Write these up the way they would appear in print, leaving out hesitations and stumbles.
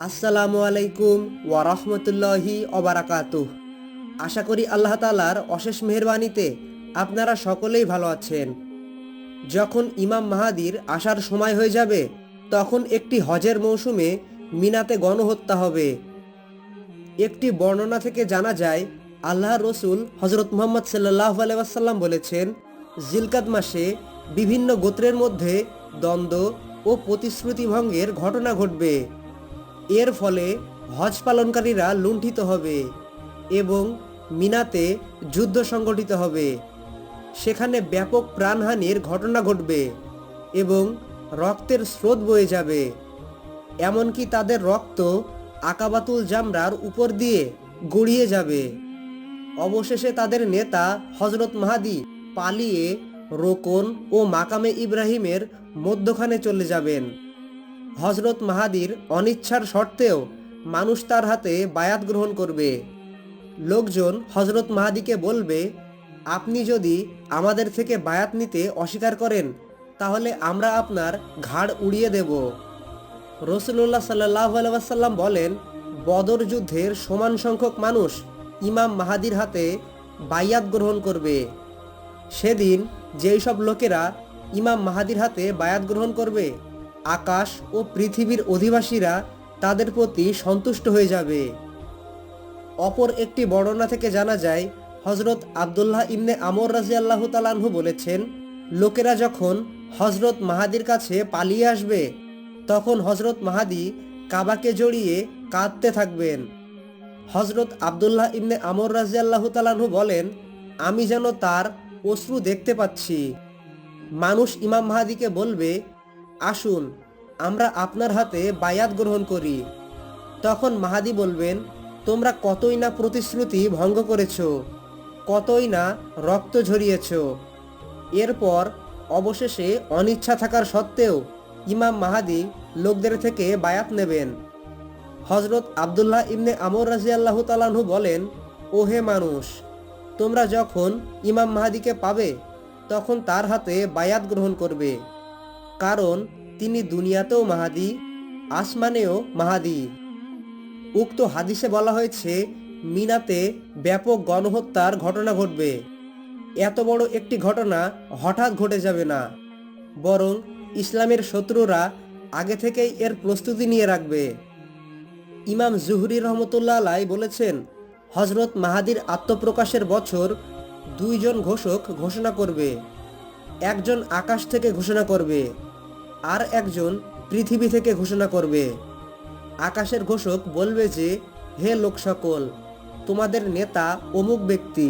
আসসালামু আলাইকুম ওয়া রাহমাতুল্লাহি ওয়া বারাকাতুহু। আশা করি আল্লাহ তাআলার অশেষ মেহেরবানিতে আপনারা সকলেই ভালো আছেন। যখন ইমাম মাহাদির আসার সময় হয়ে যাবে, তখন একটি হজের মৌসুমে মিনাতে গণহত্যা হবে। একটি বর্ণনা থেকে জানা যায়, আল্লাহর রসুল হজরত মুহাম্মদ সাল্লাল্লাহু আলাইহি ওয়াসাল্লাম বলেছেন, জিলকাদ মাসে বিভিন্ন গোত্রের মধ্যে দ্বন্দ্ব ও প্রতিশ্রুতি ভঙ্গের ঘটনা ঘটবে। এর ফলে হজ পালনকারীরা লুণ্ঠিত হবে এবং মিনাতে যুদ্ধ সংগঠিত হবে। সেখানে ব্যাপক প্রাণহানির ঘটনা ঘটবে এবং রক্তের স্রোত বয়ে যাবে। এমনকি তাদের রক্ত আকাবাতুল জামরার উপর দিয়ে গড়িয়ে যাবে। অবশেষে তাদের নেতা হজরত মাহাদি পালিয়ে রোকন ও মাকামে ইব্রাহিমের মধ্যখানে চলে যাবেন। হজরত মাহাদির অনিচ্ছার সত্ত্বেও মানুষ তার হাতে বায়াত গ্রহণ করবে। লোকজন হজরত মাহাদিকে বলবে, আপনি যদি আমাদের থেকে বায়াত নিতে অস্বীকার করেন, তাহলে আমরা আপনার ঘাড় উড়িয়ে দেব। রাসূলুল্লাহ সাল্লাল্লাহু আলাইহি ওয়াসাল্লাম বলেন, বদর যুদ্ধের সমান সংখ্যক মানুষ ইমাম মাহাদির হাতে বায়াত গ্রহণ করবে। সেদিন যেই সব লোকেরা ইমাম মাহাদির হাতে বায়াত গ্রহণ করবে, আকাশ ও পৃথিবীর অধিবাসীরা তাদের প্রতি সন্তুষ্ট হয়ে যাবে। অপর একটি বর্ণনা থেকে জানা যায়, হজরত আবদুল্লাহ ইবনে আমর রাদিয়াল্লাহু তাআলা আনহু বলেছেন, লোকেরা যখন হজরত মাহাদির কাছে পালিয়ে আসবে, তখন হজরত মাহাদি কাবাকে জড়িয়ে কাঁদতে থাকবেন। হজরত আবদুল্লাহ ইবনে আমর রাদিয়াল্লাহু তাআলা আনহু বলেন, আমি যেন তার অশ্রু দেখতে পাচ্ছি। মানুষ ইমাম মাহাদিকে বলবে, আসুন আমরা আপনার হাতে বায়াত গ্রহণ করি। তখন মাহাদি বলবেন, তোমরা কতই না প্রতিশ্রুতি ভঙ্গ করেছ, কতই না রক্ত ঝরিয়েছ। এরপর অবশেষে অনিচ্ছা থাকার সত্ত্বেও ইমাম মাহাদি লোকদের থেকে বায়াত নেবেন। হজরত আবদুল্লাহ ইবনে আমর রাদিয়াল্লাহু তাআলা আনহু বলেন, ওহে মানুষ, তোমরা যখন ইমাম মাহাদিকে পাবে, তখন তার হাতে বায়াত গ্রহণ করবে, কারণ তিনি দুনিয়াতেও মাহাদি, আসমানেও মাহাদি। উক্ত হাদিসে বলা হয়েছে, মিনাতে ব্যাপক গণহত্যার ঘটনা ঘটবে। এত বড় একটি ঘটনা হঠাৎ ঘটে যাবে না, বরং ইসলামের শত্রুরা আগে থেকেই এর প্রস্তুতি নিয়ে রাখবে। ইমাম জুহরি রহমতুল্লাহ আলাইহি বলেছেন, হজরত মাহাদির আত্মপ্রকাশের বছর দুইজন ঘোষক ঘোষণা করবে। একজন আকাশ থেকে ঘোষণা করবে, আর একজন পৃথিবী থেকে ঘোষণা করবে। আকাশের ঘোষক বলবে যে, হে লোক সকল, তোমাদের নেতা অমুক ব্যক্তি।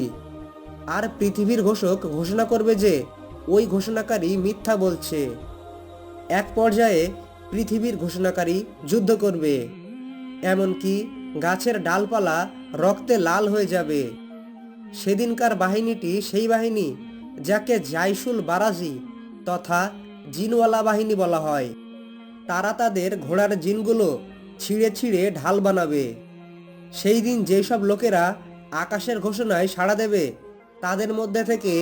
আর পৃথিবীর ঘোষক ঘোষণা করবে যে, ওই ঘোষণাকারী মিথ্যা বলছে। এক পর্যায়ে পৃথিবীর ঘোষণাকারী যুদ্ধ করবে, এমনকি গাছের ডালপালা রক্তে লাল হয়ে যাবে। সেদিনকার বাহিনীটি সেই বাহিনী যাকে জাইশুল বারাজি তথা জিনওয়ালা বাহিনী বলা হয়। তারা তাদের ঘোড়ার জিনগুলো ছিঁড়ে ছিঁড়ে ঢাল বানাবে। সেই দিন যেসব লোকেরা আকাশের ঘোষণায় সাড়া দেবে, তাদের মধ্যে থেকে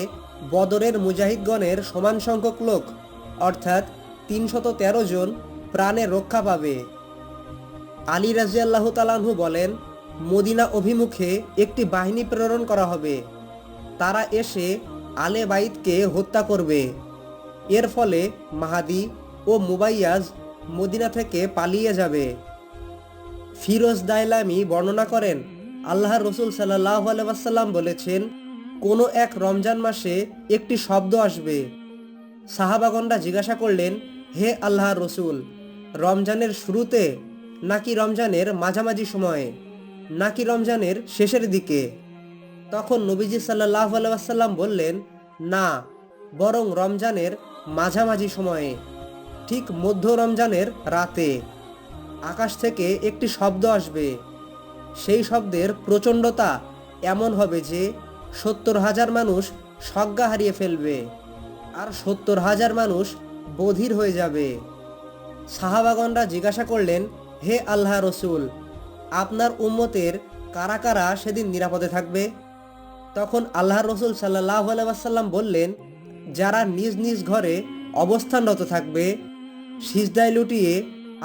বদরের মুজাহিদগণের সমান সংখ্যক লোক, অর্থাৎ ৩১৩ জন প্রাণে রক্ষা পাবে। আলী রাদিয়াল্লাহু তাআলা আনহু বলেন, মদিনা অভিমুখে একটি বাহিনী প্রেরণ করা হবে। তারা এসে আলে বাইতকে হত্যা করবে। এর ফলে মাহাদি ও মুবাইয়াজ মদিনা থেকে পালিয়ে যাবে। ফিরোজ দাইলামি বর্ণনা করেন, আল্লাহর রসুল সাল্লাল্লাহু আলাইহি ওয়াসাল্লাম বলেছেন, কোনো এক রমজান মাসে একটি শব্দ আসবে। সাহাবাগণরা জিজ্ঞাসা করলেন, হে আল্লাহর রসুল, রমজানের শুরুতে, নাকি রমজানের মাঝামাঝি সময়ে, নাকি রমজানের শেষের দিকে? তখন নবীজি সাল্লাল্লাহু আলাইহি ওয়াসাল্লাম বললেন, না, বরং রমজানের মাঝামাঝি সময়ে, ঠিক মধ্য রমজানের রাতে। আকাশ থেকে একটি শব্দ আসবে। সেই শব্দের প্রচণ্ডতা এমন হবে যে ৭০,০০০ মানুষ সজ্ঞা হারিয়ে ফেলবে, আর ৭০,০০০ মানুষ বধির হয়ে যাবে। সাহাবাগণরা জিজ্ঞাসা করলেন, হে আল্লাহ রসুল, আপনার উম্মতের কারা কারা সেদিন নিরাপদে থাকবে? তখন আল্লাহর রসুল সাল্লাল্লাহু আলাইহি ওয়াসাল্লাম বললেন, যারা নিজ নিজ ঘরে অবস্থানরত থাকবে, সিজদায় লুটিয়ে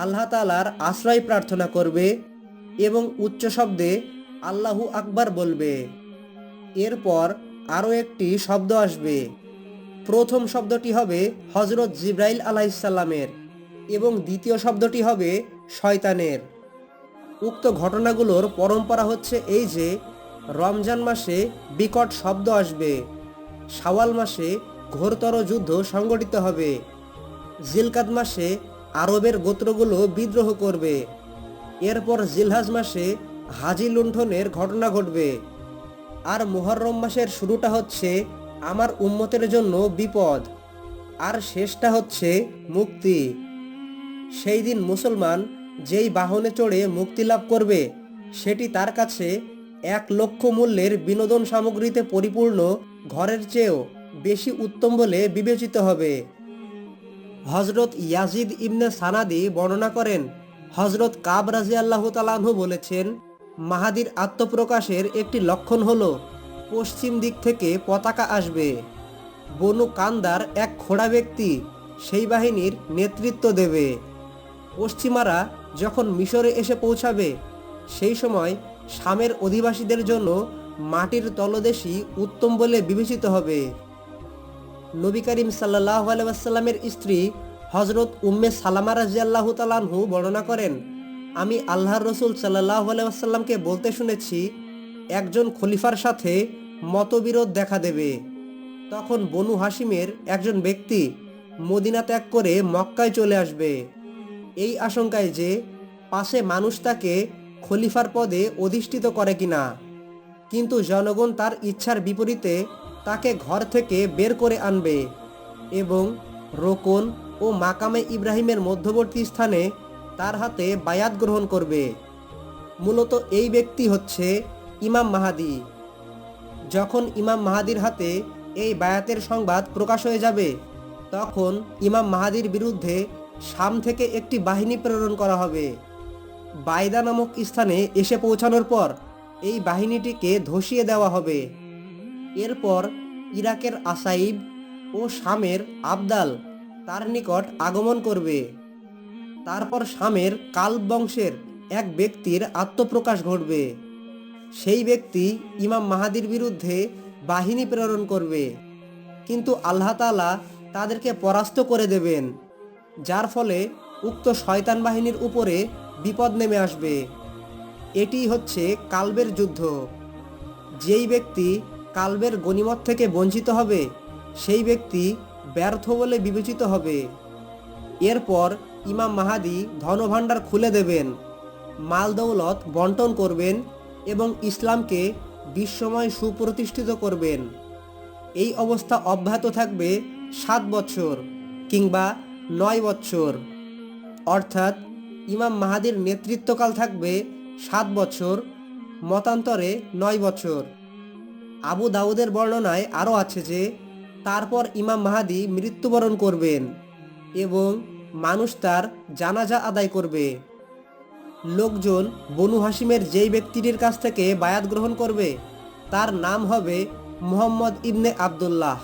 আল্লাহ তাআলার আশ্রয় প্রার্থনা করবে এবং উচ্চ শব্দে আল্লাহু আকবার বলবে। এরপর আরও একটি শব্দ আসবে। প্রথম শব্দটি হবে হযরত জিবরাইল আলাইহিসসালামের এবং দ্বিতীয় শব্দটি হবে শয়তানের। উক্ত ঘটনাগুলোর পরম্পরা হচ্ছে এই যে রমজান মাসে বিকট শব্দ আসবে, শাওয়াল মাসে ঘোরতর যুদ্ধ সংগঠিত হবে, জিলকাদ মাসে আরবের গোত্রগুলো বিদ্রোহ করবে, এরপর জিলহাজ মাসে হাজি লুণ্ঠনের ঘটনা ঘটবে, আর মুহররম মাসের শুরুটা হচ্ছে আমার উম্মতের জন্য বিপদ, আর শেষটা হচ্ছে মুক্তি। সেই দিন মুসলমান যেই বাহনে চড়ে মুক্তি লাভ করবে সেটি তার কাছে 1,00,000 মূল্যের বিনোদন সামগ্রীতে পরিপূর্ণ ঘরের চেয়েও বেশি উত্তম বলে বিবেচিত হবে। হজরত ইয়াজিদ ইবনে সানাদি বর্ণনা করেন, হজরত কাব রাদিয়াল্লাহু তাআলা আনহু বলেছেন, মাহাদির আত্মপ্রকাশের একটি লক্ষণ হলো পশ্চিম দিক থেকে পতাকা আসবে। বনু কান্দার এক খোড়া ব্যক্তি সেই বাহিনীর নেতৃত্ব দেবে। পশ্চিমারা যখন মিশরে এসে পৌঁছাবে সেই সময় শামের অধিবাসীদের জন্য মাটির তলদেশই উত্তম বলে বিবেচিত হবে। নবী করিম সাল্লাল্লাহু আলাইহি ওয়াসাল্লামের স্ত্রী হজরত উম্মে সালামা রাদিয়াল্লাহু তাআলা আনহু বর্ণনা করেন, আমি আল্লাহর রসুল সাল্লাল্লাহু আলাইহি ওয়াসাল্লামকে বলতে শুনেছি, একজন খলিফার সাথে মতবিরোধ দেখা দেবে। তখন বনু হাশিমের একজন ব্যক্তি মদিনা ত্যাগ করে মক্কায় চলে আসবে, এই আশঙ্কায় যে পাশে মানুষ তাকে খলিফার পদে অধিষ্ঠিত করে কিনা। কিন্তু জনগণ তার ইচ্ছার বিপরীতে তাকে ঘর থেকে বের করে আনবে এবং রোকন ও মাকামে ইব্রাহিমের মধ্যবর্তী স্থানে তার হাতে বায়াত গ্রহণ করবে। মূলত এই ব্যক্তি হচ্ছে ইমাম মাহাদি। যখন ইমাম মাহাদির হাতে এই বায়াতের সংবাদ প্রকাশ হয়ে যাবে তখন ইমাম মাহাদির বিরুদ্ধে শাম থেকে একটি বাহিনী প্রেরণ করা হবে। বাইদা নামক স্থানে এসে পৌঁছানোর পর এই বাহিনীটিকে ধসিয়ে দেওয়া হবে। এরপর ইরাকের আসাইব ও শামের আবদাল তার নিকট আগমন করবে। তারপর শামের কালব বংশের এক ব্যক্তির আত্মপ্রকাশ ঘটবে। সেই ব্যক্তি ইমাম মাহাদির বিরুদ্ধে বাহিনী প্রেরণ করবে, কিন্তু আল্লাহ তাআলা তাদেরকে পরাস্ত করে দেবেন, যার ফলে উক্ত শয়তান বাহিনীর উপরে বিপদ নেমে আসবে। এটি হচ্ছে কালবের যুদ্ধ। যেই ব্যক্তি কালবের গনিমত থেকে বঞ্চিত হবে সেই ব্যক্তি ব্যর্থ বলে বিবেচিত হবে। এরপর ইমাম মাহাদি ধনভাণ্ডার খুলে দেবেন, মাল দৌলত বন্টন করবেন এবং ইসলামকে বিশ্বময় সুপ্রতিষ্ঠিত করবেন। এই অবস্থা অব্যাহত থাকবে 7 বছর কিংবা 9 বছর, অর্থাৎ ইমাম মাহাদির নেতৃত্বকাল থাকবে 7 বছর, মতান্তরে 9 বছর। আবু দাউদের বর্ণনায় আরও আছে যে তারপর ইমাম মাহাদি মৃত্যুবরণ করবেন এবং মানুষ তার জানাজা আদায় করবে। লোকজন বনু হাশিমের যেই ব্যক্তিটির কাছ থেকে বায়াত গ্রহণ করবে তার নাম হবে মুহাম্মদ ইবনে আবদুল্লাহ,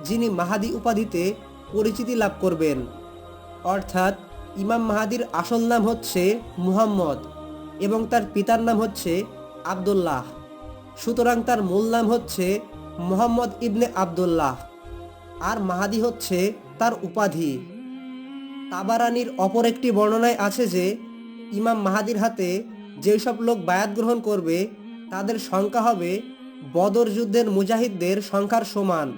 যিনি মাহাদি উপাধিতে পরিচিতি লাভ করবেন। অর্থাৎ ইমাম মাহাদির আসল নাম হচ্ছে মুহাম্মদ এবং তার পিতার নাম হচ্ছে আবদুল্লাহ। সুতরাং তার মূল নাম হচ্ছে মুহাম্মদ ইবনে আবদুল্লাহ, আর মাহাদি হচ্ছে তার উপাধি। তাবারানির অপর একটি বর্ণনায় আছে যে ইমাম মাহাদির হাতে যেসব লোক বায়াত গ্রহণ করবে তাদের সংখ্যা হবে বদর যুদ্ধের মুজাহিদদের সংখ্যার সমান,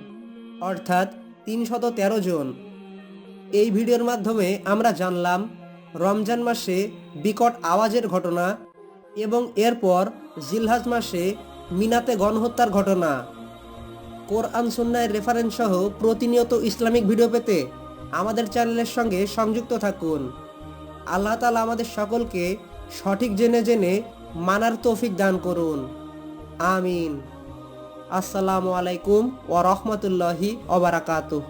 অর্থাৎ 313 জন। এই ভিডিওর মাধ্যমে আমরা জানলাম রমজান মাসে বিকট আওয়াজের ঘটনা এবং এরপর জিলহাজ মাসে মিনাতে গণহত্যার ঘটনা। কোরআন সুন্নাহর রেফারেন্স সহ প্রতিনিয়ত ইসলামিক ভিডিও পেতে আমাদের চ্যানেলের সঙ্গে সংযুক্ত থাকুন। আল্লাহ তাআলা আমাদের সকলকে সঠিক জেনে জেনে মানার তৌফিক দান করুন। আমিন। আসসালামু আলাইকুম ওয়া রাহমাতুল্লাহি ওয়া বারাকাতুহু।